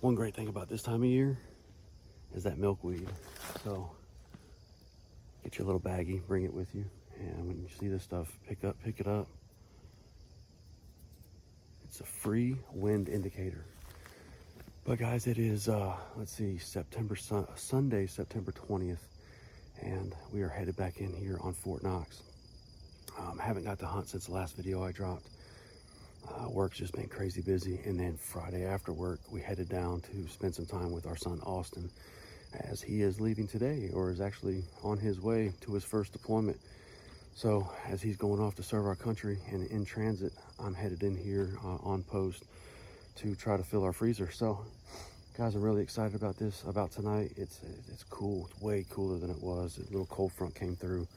One great thing about this time of year is that milkweed. So get your little baggie, bring it with you, and when you see this stuff, pick it up. It's a free wind indicator. But guys, it is let's see, Sunday, September 20th, and we are headed back in here on Fort Knox. Haven't got to hunt since the last video I dropped. Work's just been crazy busy, and then Friday after work we headed down to spend some time with our son Austin, as he is leaving today, or is actually on his way to his first deployment. So as he's going off to serve our country and in transit, I'm headed in here on post to try to fill our freezer. So guys, I'm really excited about this, about tonight. It's cool. It's way cooler than it was. A little cold front came through.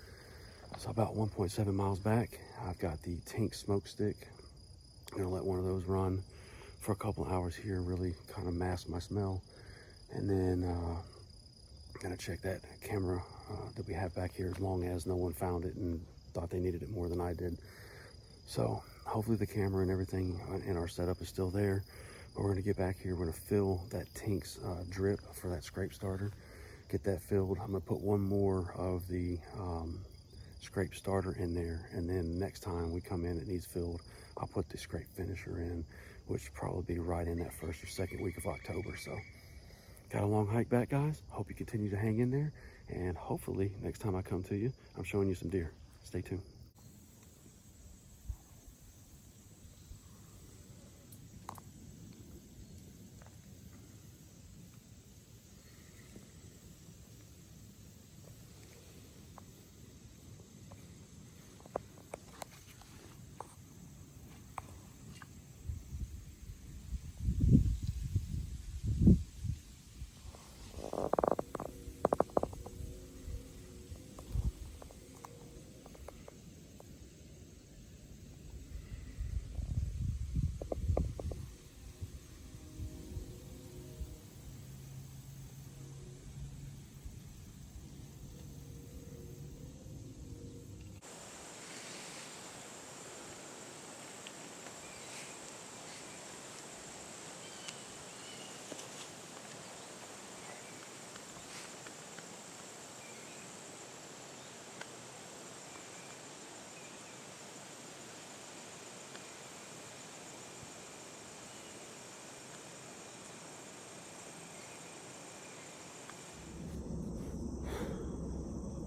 So about 1.7 miles back, I've got the Tink smoke stick. I'm gonna let one of those run for a couple hours here, really kind of mask my smell. And then I'm gonna check that camera that we have back here, as long as no one found it and thought they needed it more than I did. So hopefully the camera and everything in our setup is still there. But we're gonna get back here, we're gonna fill that Tink's drip for that scrape starter, get that filled. I'm gonna put one more of the scrape starter in there, and then next time we come in it needs filled, I'll put the scrape finisher in, which will probably be right in that first or second week of October. So got a long hike back, guys. Hope you continue to hang in there, and hopefully next time I come to you, I'm showing you some deer. Stay tuned.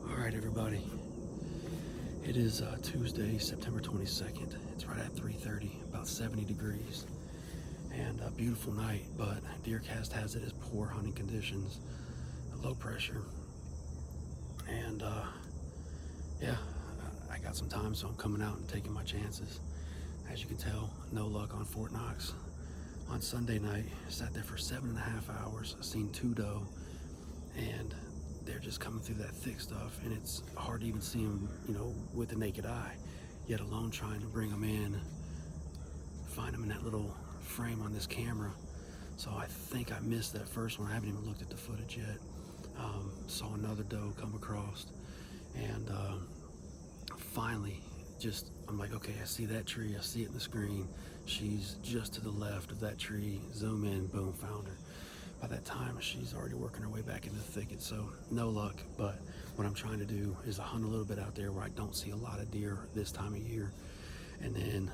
Alright everybody, it is Tuesday, September 22nd. It's right at 3:30, about 70 degrees, and a beautiful night, but DeerCast has it as poor hunting conditions, low pressure, and yeah, I got some time, so I'm coming out and taking my chances. As you can tell, no luck on Fort Knox. On Sunday night, sat there for 7.5 hours, seen 2 doe, and they're just coming through that thick stuff, and it's hard to even see them, you know, with the naked eye, yet alone trying to bring them in, find them in that little frame on this camera. So I think I missed that first one. I haven't even looked at the footage yet. Saw another doe come across, and finally, I'm like, okay, I see that tree, I see it in the screen. She's just to the left of that tree. Zoom in, boom, found her. By that time, she's already working her way back in the thicket, so no luck. But what I'm trying to do is hunt a little bit out there where I don't see a lot of deer this time of year, and then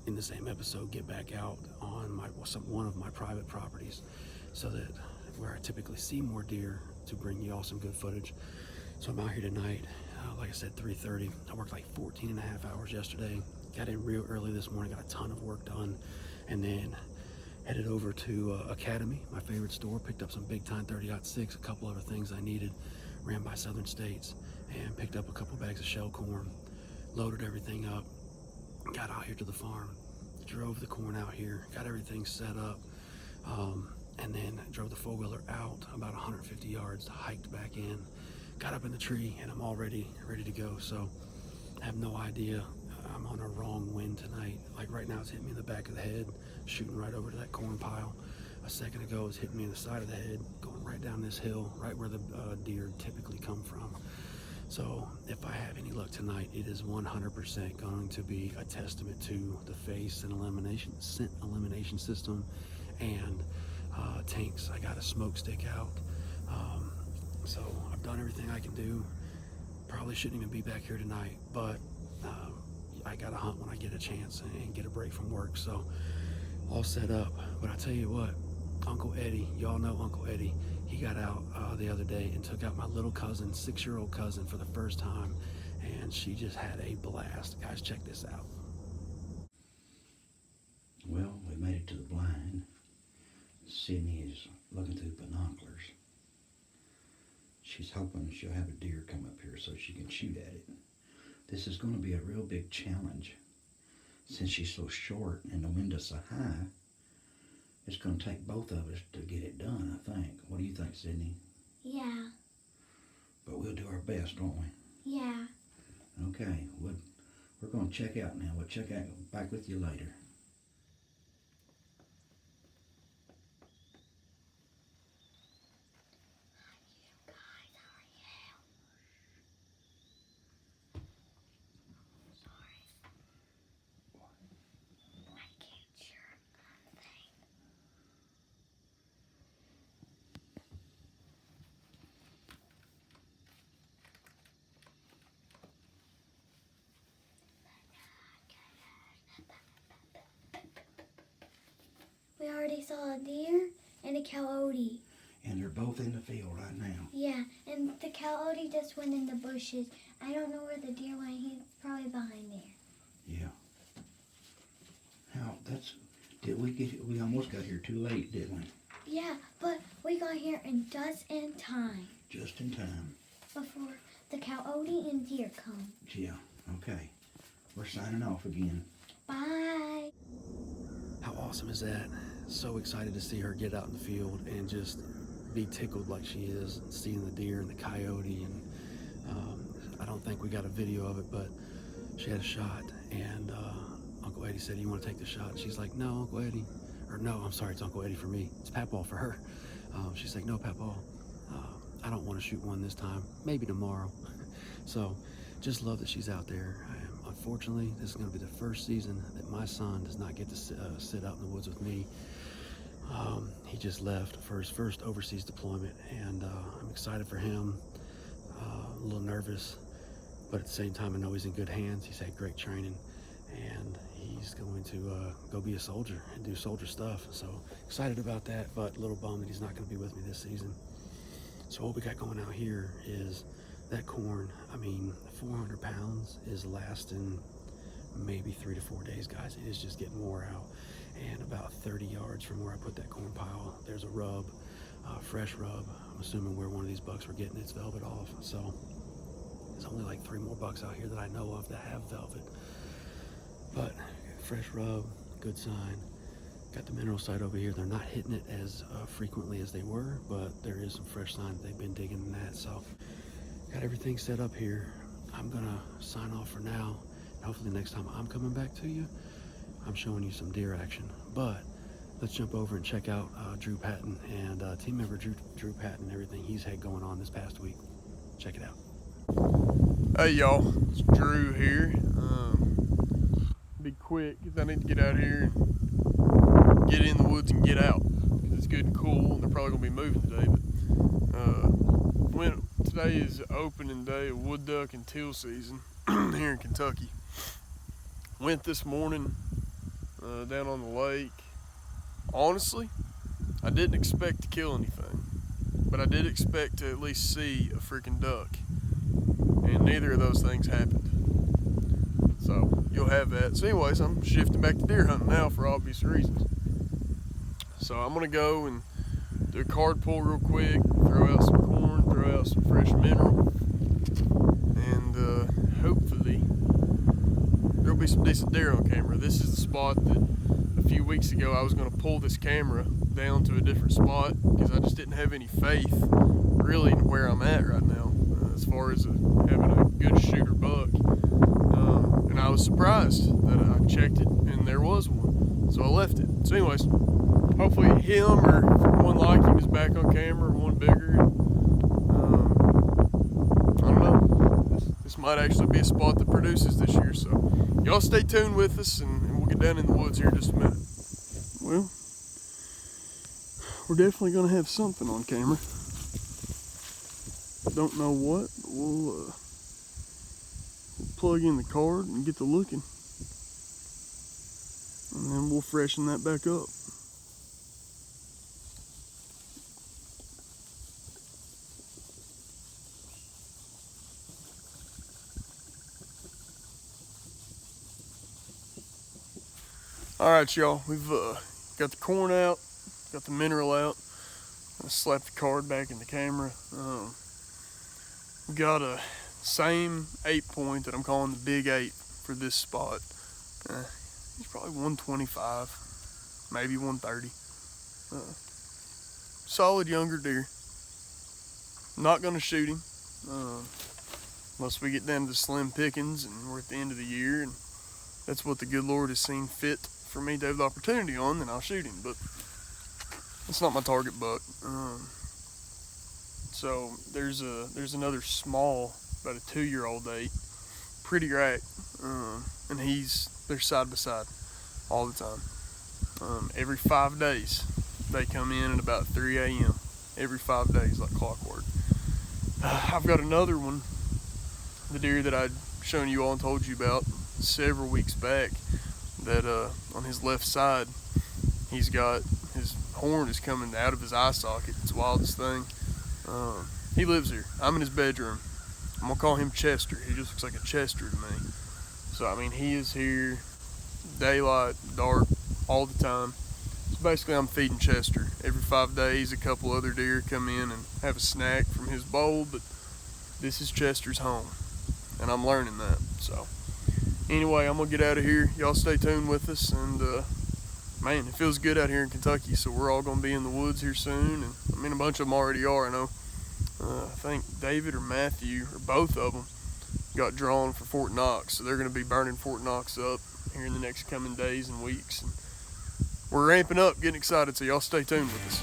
in the same episode get back out on one of my private properties, so that where I typically see more deer, to bring you all some good footage. So I'm out here tonight, like I said, 3:30. I worked like 14.5 hours yesterday, got in real early this morning, got a ton of work done, and then headed over to Academy, my favorite store, picked up some big time 30-06, a couple other things I needed, ran by Southern States, and picked up a couple bags of shell corn, loaded everything up, got out here to the farm, drove the corn out here, got everything set up, and then drove the four-wheeler out about 150 yards, hiked back in, got up in the tree, and I'm all ready to go. So I have no idea. I'm on a wrong wind tonight. Like right now, it's hitting me in the back of the head, shooting right over to that corn pile. A second ago, it was hitting me in the side of the head, going right down this hill, right where the deer typically come from. So if I have any luck tonight, it is 100% going to be a testament to the face and scent elimination system, and tanks. I got a smoke stick out. So I've done everything I can do. Probably shouldn't even be back here tonight, but I gotta hunt when I get a chance and get a break from work. So all set up. But I tell you what, Uncle Eddie, y'all know Uncle Eddie, he got out the other day and took out my little cousin, 6-year-old cousin, for the first time, and she just had a blast. Guys, check this out. Well, we made it to the blind. Sydney is looking through binoculars. She's hoping she'll have a deer come up here so she can shoot at it. This is going to be a real big challenge. Since she's so short and the window's so high, it's going to take both of us to get it done, I think. What do you think, Sydney? Yeah. But we'll do our best, won't we? Yeah. Okay, we're going to check out now. We'll check out, back with you later. We already saw a deer and a coyote. And they're both in the field right now. Yeah, and the coyote just went in the bushes. I don't know where the deer went. He's probably behind there. Yeah. How, we almost got here too late, didn't we? Yeah, but we got here just in time. Just in time. Before the coyote and deer come. Yeah, okay. We're signing off again. Bye. How awesome is that? So excited to see her get out in the field and just be tickled like she is, and seeing the deer and the coyote. And I don't think we got a video of it, but she had a shot, and Uncle Eddie said, "You want to take the shot?" And she's like, "No, Uncle Eddie." Or no, I'm sorry, it's Uncle Eddie for me. It's Papaw for her. She's like, "No, Papaw, I don't want to shoot one this time. Maybe tomorrow." So just love that she's out there. Unfortunately, this is going to be the first season that my son does not get to sit out in the woods with me. He just left for his first overseas deployment, and I'm excited for him. A little nervous, but at the same time I know he's in good hands. He's had great training, and he's going to go be a soldier and do soldier stuff. So excited about that, but a little bummed that he's not going to be with me this season. So what we got going out here is that corn. I mean, 400 pounds is lasting maybe 3 to 4 days, guys. It is just getting wore out. And about 30 yards from where I put that corn pile, there's a rub, fresh rub. I'm assuming where one of these bucks were getting its velvet off. So there's only like 3 more bucks out here that I know of that have velvet. But fresh rub, good sign. Got the mineral site over here. They're not hitting it as frequently as they were, but there is some fresh sign that they've been digging in that. So got everything set up here. I'm gonna sign off for now. Hopefully next time I'm coming back to you, I'm showing you some deer action. But let's jump over and check out Drew Patton and team member Drew Patton, everything he's had going on this past week. Check it out. Hey y'all, it's Drew here. Be quick because I need to get out here and get in the woods and get out because it's good and cool. And they're probably gonna be moving today, but today is the opening day of wood duck and teal season here in Kentucky. Went this morning down on the lake. Honestly, I didn't expect to kill anything, but I did expect to at least see a freaking duck, and neither of those things happened. So you'll have that. So anyways, I'm shifting back to deer hunting now for obvious reasons. So I'm gonna go and do a card pull real quick, throw out some corn, throw out some fresh mineral, and hopefully there'll be some decent deer on camera. This is the spot that a few weeks ago I was going to pull this camera down to a different spot because I just didn't have any faith really in where I'm at right now as far as having a good shooter buck. And I was surprised that I checked it and there was one, so I left it. So anyways, hopefully him or one like him is back on camera, one bigger. I don't know. This might actually be a spot that produces this year, so y'all stay tuned with us and we'll get down in the woods here in just a minute. Well, we're definitely gonna have something on camera. Don't know what, but we'll plug in the card and get to looking. And then we'll freshen that back up. All right, y'all, we've got the corn out, got the mineral out. I slapped the card back in the camera. Got a same 8-point that I'm calling the Big 8 for this spot. He's probably 125, maybe 130. Solid younger deer. Not gonna shoot him unless we get down to the slim pickings and we're at the end of the year and that's what the good Lord has seen fit for me to have the opportunity on, then I'll shoot him. But it's not my target buck. So there's another small, about a 2-year-old 8, pretty rack, and they're side by side all the time. Every 5 days they come in at about 3 a.m. every 5 days like clockwork. I've got another one, the deer that I'd shown you all and told you about several weeks back, that on his left side he's got his horn is coming out of his eye socket. It's the wildest thing. He lives here. I'm in his bedroom. I'm gonna call him Chester. He just looks like a Chester to me. So I mean, he is here daylight, dark, all the time. So basically I'm feeding Chester. Every 5 days a couple other deer come in and have a snack from his bowl, but this is Chester's home and I'm learning that. So anyway, I'm gonna get out of here. Y'all stay tuned with us, and man, it feels good out here in Kentucky. So we're all gonna be in the woods here soon, and I mean a bunch of them already are. I know. I think David or Matthew or both of them got drawn for Fort Knox, so they're gonna be burning Fort Knox up here in the next coming days and weeks. And we're ramping up, getting excited. So y'all stay tuned with us.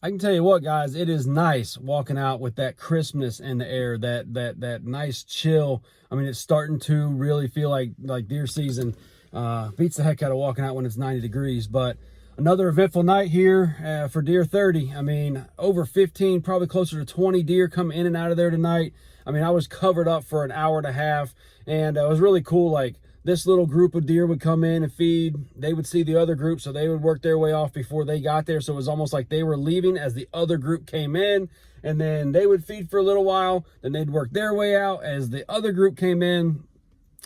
I can tell you what, guys, it is nice walking out with that crispness in the air, that nice chill. I mean, it's starting to really feel like deer season. Beats the heck out of walking out when it's 90 degrees. But another eventful night here for Deer 30. I mean, over 15, probably closer to 20 deer come in and out of there tonight. I mean, I was covered up for an hour and a half, and it was really cool. Like, this little group of deer would come in and feed. They would see the other group, so they would work their way off before they got there. So it was almost like they were leaving as the other group came in, and then they would feed for a little while. Then they'd work their way out as the other group came in.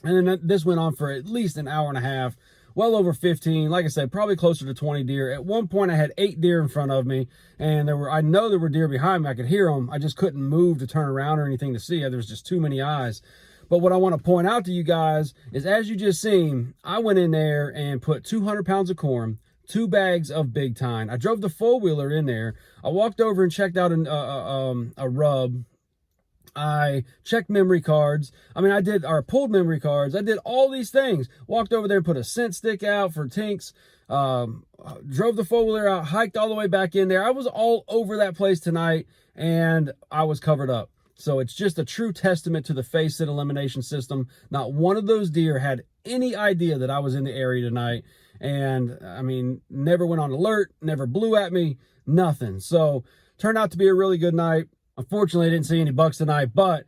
And then this went on for at least an hour and a half, well over 15. Like I said, probably closer to 20 deer. At one point, I had 8 deer in front of me, and I know there were deer behind me. I could hear them. I just couldn't move to turn around or anything to see. There was just too many eyes. But what I want to point out to you guys is, as you just seen, I went in there and put 200 pounds of corn, 2 bags of Big Tine. I drove the 4-wheeler in there. I walked over and checked out a rub. I checked memory cards. I mean, pulled memory cards. I did all these things. Walked over there and put a scent stick out for tinks. Drove the 4-wheeler out, hiked all the way back in there. I was all over that place tonight, and I was covered up. So it's just a true testament to the face sit elimination system. Not one of those deer had any idea that I was in the area tonight. And I mean, never went on alert, never blew at me, nothing. So turned out to be a really good night. Unfortunately, I didn't see any bucks tonight, but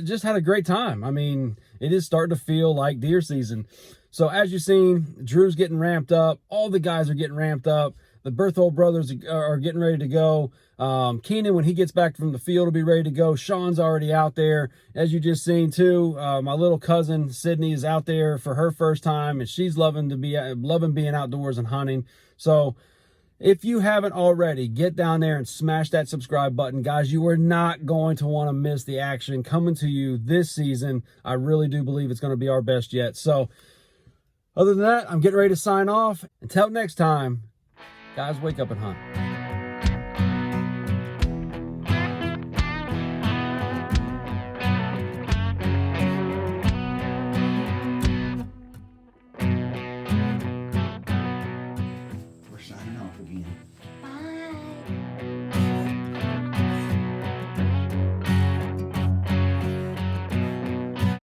just had a great time. I mean, it is starting to feel like deer season. So as you've seen, Drew's getting ramped up. All the guys are getting ramped up. The Berthold brothers are getting ready to go. Keenan, when he gets back from the field, will be ready to go. Sean's already out there. As you just seen too, my little cousin Sydney is out there for her first time, and she's loving being outdoors and hunting. So if you haven't already, get down there and smash that subscribe button. Guys, you are not going to want to miss the action coming to you this season. I really do believe it's going to be our best yet. So other than that, I'm getting ready to sign off. Until next time, guys, wake up and hunt.